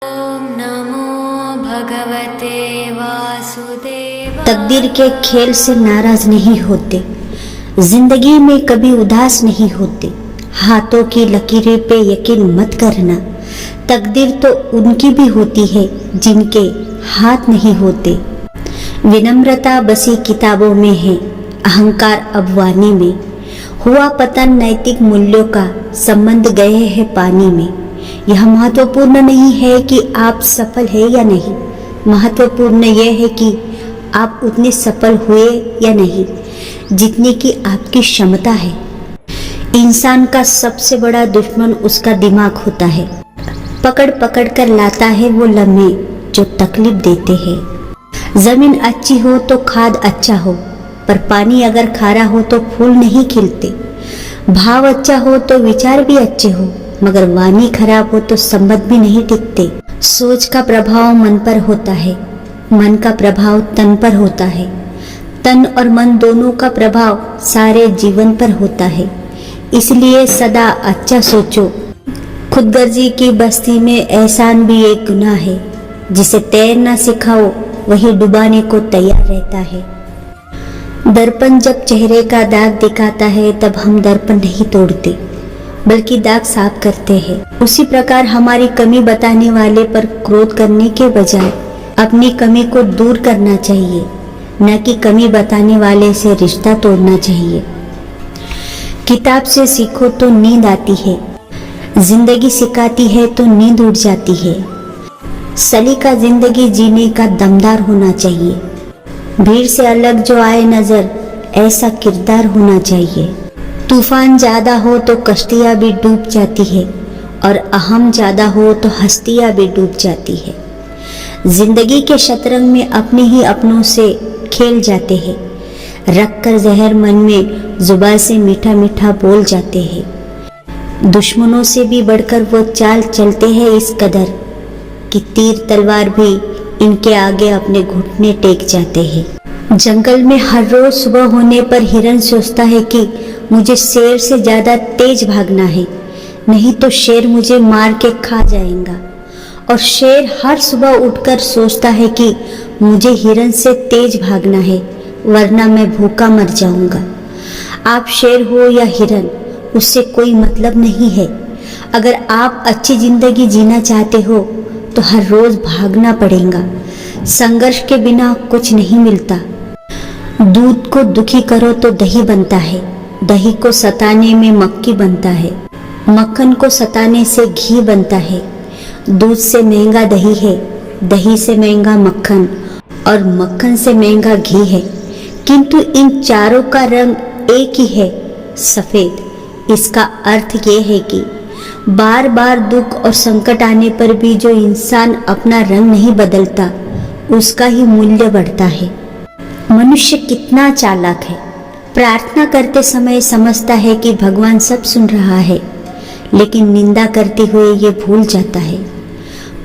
ओम नमो भगवते वासुदेव। तकदीर के खेल से नाराज नहीं होते, जिंदगी में कभी उदास नहीं होते। हाथों की लकीरें पे यकीन मत करना, तकदीर तो उनकी भी होती है जिनके हाथ नहीं होते। विनम्रता बसी किताबों में है, अहंकार अब वाणी में। हुआ पतन नैतिक मूल्यों का, संबंध गए हैं पानी में। यह महत्वपूर्ण नहीं है कि आप सफल है या नहीं, महत्वपूर्ण यह है कि आप उतने सफल हुए या नहीं जितनी की आपकी क्षमता है। इंसान का सबसे बड़ा दुश्मन उसका दिमाग होता है। पकड़ पकड़ कर लाता है वो लम्हे जो तकलीफ देते हैं। जमीन अच्छी हो तो खाद अच्छा हो, पर पानी अगर खारा हो तो फूल नहीं खिलते। भाव अच्छा हो तो विचार भी अच्छे हो, मगर वाणी खराब हो तो संबंध भी नहीं टिकते। सोच का प्रभाव मन पर होता है, मन का प्रभाव तन पर होता है, तन और मन दोनों का प्रभाव सारे जीवन पर होता है। इसलिए सदा अच्छा सोचो। खुदगर्जी की बस्ती में एहसान भी एक गुनाह है। जिसे तैरना सिखाओ वही डुबाने को तैयार रहता है। दर्पण जब चेहरे का दाग दिखाता है तब हम दर्पण नहीं तोड़ते, बल्कि दाग साफ करते हैं। उसी प्रकार हमारी कमी बताने वाले पर क्रोध करने के बजाय अपनी कमी को दूर करना चाहिए, न कि कमी बताने वाले से रिश्ता तोड़ना चाहिए। किताब से सीखो तो नींद आती है, जिंदगी सिखाती है तो नींद उड़ जाती है। सलीका जिंदगी जीने का दमदार होना चाहिए। भीड़ से अलग जो आए नजर, ऐसा किरदार होना चाहिए। तूफान ज्यादा हो तो कश्तियां भी डूब जाती है, और अहम ज्यादा हो तो हस्तियां भी डूब जाती है। जिंदगी के शतरंज में अपने ही अपनों से खेल जाते हैं। रख कर जहर मन में जुबान से मीठा मीठा बोल जाते हैं। दुश्मनों से भी बढ़कर वो चाल चलते हैं इस कदर कि तीर तलवार भी इनके आगे अपने घुटने टेक जाते हैं। जंगल में हर रोज सुबह होने पर हिरन सोचता है कि मुझे शेर से ज्यादा तेज भागना है, नहीं तो शेर मुझे मार के खा जाएगा। और शेर हर सुबह उठकर सोचता है कि मुझे हिरन से तेज भागना है, वरना मैं भूखा मर जाऊंगा। आप शेर हो या हिरन, उससे कोई मतलब नहीं है। अगर आप अच्छी जिंदगी जीना चाहते हो तो हर रोज भागना पड़ेगा। संघर्ष के बिना कुछ नहीं मिलता। दूध को दुखी करो तो दही बनता है, दही को सताने में मक्खी बनता है, मक्खन को सताने से घी बनता है। दूध से महंगा दही है, दही से महंगा मक्खन, और मक्खन से महंगा घी है। किंतु इन चारों का रंग एक ही है, सफेद। इसका अर्थ ये है कि बार बार दुख और संकट आने पर भी जो इंसान अपना रंग नहीं बदलता, उसका ही मूल्य बढ़ता है। मनुष्य कितना चालाक है। प्रार्थना करते समय समझता है कि भगवान सब सुन रहा है, लेकिन निंदा करते हुए ये भूल जाता है।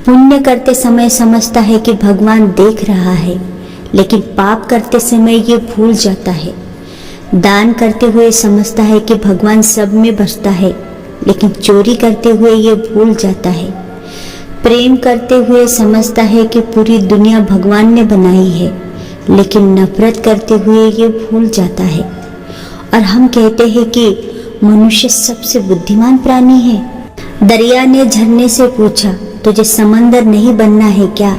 पुण्य करते समय समझता है कि भगवान देख रहा है, लेकिन पाप करते समय ये भूल जाता है। दान करते हुए समझता है कि भगवान सब में बसता है, लेकिन चोरी करते हुए ये भूल जाता है। प्रेम करते हुए समझता है कि पूरी दुनिया भगवान ने बनाई है, लेकिन नफरत करते हुए ये भूल जाता है। और हम कहते हैं कि मनुष्य सबसे बुद्धिमान प्राणी है। दरिया ने झरने से पूछा, तुझे समंदर नहीं बनना है क्या?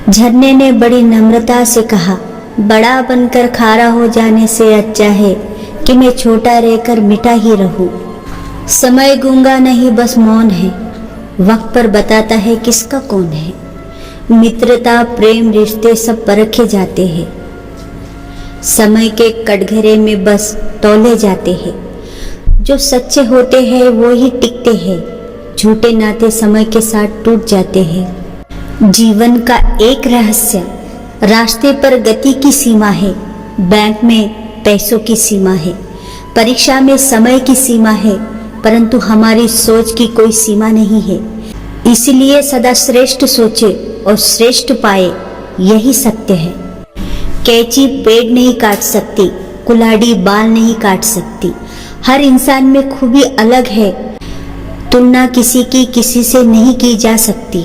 झरने ने बड़ी नम्रता से कहा, बड़ा बनकर खारा हो जाने से अच्छा है कि मैं छोटा रहकर मिटा ही रहूं। समय गूंगा नहीं, बस मौन है, वक्त पर बताता है किसका कौन है। मित्रता, प्रेम, रिश्ते सब परखे जाते हैं, समय के कटघरे में बस तौले जाते हैं। जो सच्चे होते हैं वो ही टिकते हैं, झूठे नाते समय के साथ टूट जाते हैं। जीवन का एक रहस्य, रास्ते पर गति की सीमा है, बैंक में पैसों की सीमा है, परीक्षा में समय की सीमा है, परंतु हमारी सोच की कोई सीमा नहीं है। इसलिए सदा श्रेष्ठ सोचे और श्रेष्ठ पाए, यही सत्य है। कैंची पेड़ नहीं काट सकती, कुल्हाड़ी बाल नहीं काट सकती। हर इंसान में खूबी अलग है, तुलना किसी की किसी से नहीं की जा सकती।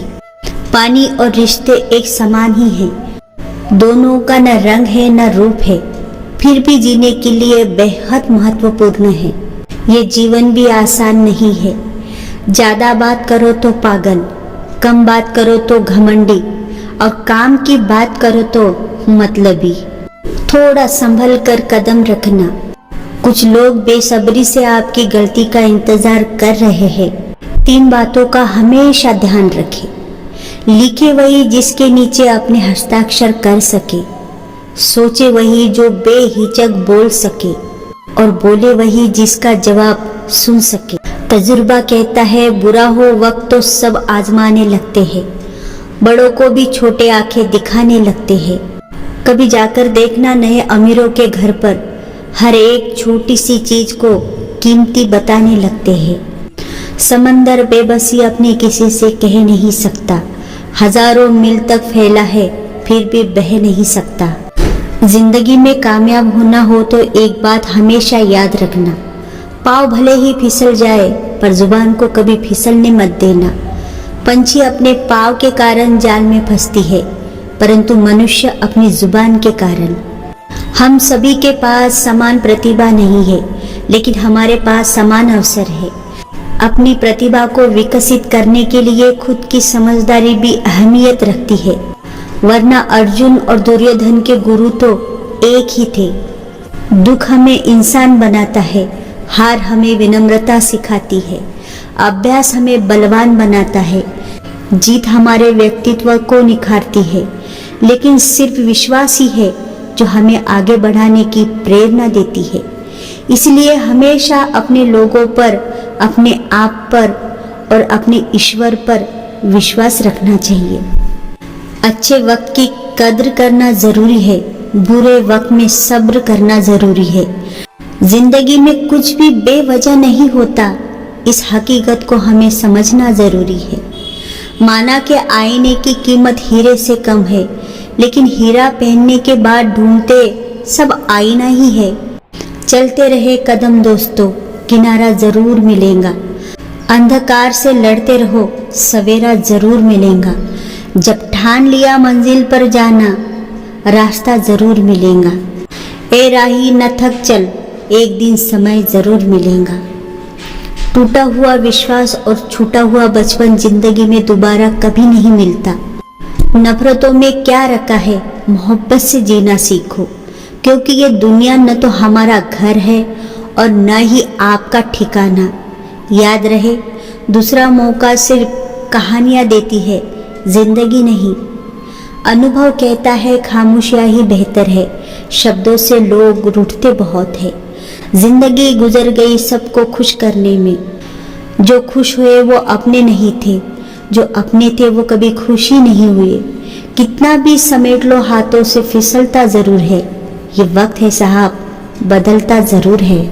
पानी और रिश्ते एक समान ही हैं। दोनों का न रंग है न रूप है, फिर भी जीने के लिए बेहद महत्वपूर्ण है। ये जीवन भी आसान नहीं है। ज़्यादा बात करो तो पागल, कम बात करो तो घमंडी और काम की बात करो तो मतलबी। थोड़ा संभल कर कदम रखना। कुछ लोग बेसब्री से आपकी गलती का इंतजार कर रहे हैं। 3 बातों का हमेशा ध्यान रखें। लिखे वही जिसके नीचे अपने हस्ताक्षर कर सके, सोचे वही जो बेहिचक बोल सके और बोले वही जिसका जवाब सुन सके। तजुर्बा कहता है बुरा हो वक्त तो सब आजमाने लगते हैं, बड़ों को भी छोटे आंखें दिखाने लगते हैं। कभी जाकर देखना नए अमीरों के घर पर हर एक छोटी सी चीज को कीमती बताने लगते हैं। समंदर बेबसी अपनी किसी से कह नहीं सकता, हजारों मील तक फैला है फिर भी बह नहीं सकता। जिंदगी में कामयाब होना हो तो एक बात हमेशा याद रखना, पाँव भले ही फिसल जाए पर जुबान को कभी फिसलने मत देना। पंछी अपने पाँव के कारण जाल में फंसती है, परंतु मनुष्य अपनी जुबान के कारण। हम सभी के पास समान प्रतिभा नहीं है, लेकिन हमारे पास समान अवसर है। अपनी प्रतिभा को विकसित करने के लिए खुद की समझदारी भी अहमियत रखती है, वरना अर्जुन और दुर्योधन के गुरु तो एक ही थे। दुख हमें इंसान बनाता है, हार हमें विनम्रता सिखाती है, अभ्यास हमें बलवान बनाता है, जीत हमारे व्यक्तित्व को निखारती है, लेकिन सिर्फ विश्वास ही है जो हमें आगे बढ़ाने की प्रेरणा देती है। इसलिए हमेशा अपने लोगों पर, अपने आप पर और अपने ईश्वर पर विश्वास रखना चाहिए। अच्छे वक्त की कद्र करना जरूरी है, बुरे वक्त में सब्र करना जरूरी है। जिंदगी में कुछ भी बेवजह नहीं होता, इस हकीकत को हमें समझना जरूरी है। माना कि आईने की कीमत हीरे से कम है, लेकिन हीरा पहनने के बाद ढूंढते सब आईना ही है। चलते रहे कदम दोस्तों, किनारा जरूर मिलेगा। अंधकार से लड़ते रहो, सवेरा जरूर मिलेगा। जब ठान लिया मंजिल पर जाना, रास्ता जरूर मिलेगा। ए राही न थक चल, एक दिन समय जरूर मिलेगा। टूटा हुआ विश्वास और छूटा हुआ बचपन जिंदगी में दोबारा कभी नहीं मिलता। नफरतों में क्या रखा है, मोहब्बत से जीना सीखो, क्योंकि ये दुनिया न तो हमारा घर है और न ही आपका ठिकाना। याद रहे, दूसरा मौका सिर्फ कहानियाँ देती है, जिंदगी नहीं। अनुभव कहता है खामोशियाँ ही बेहतर है, शब्दों से लोग रूठते बहुत है। जिंदगी गुजर गई सबको खुश करने में, जो खुश हुए वो अपने नहीं थे, जो अपने थे वो कभी खुशी नहीं हुए। कितना भी समेट लो हाथों से फिसलता जरूर है, ये वक्त है साहब, बदलता जरूर है।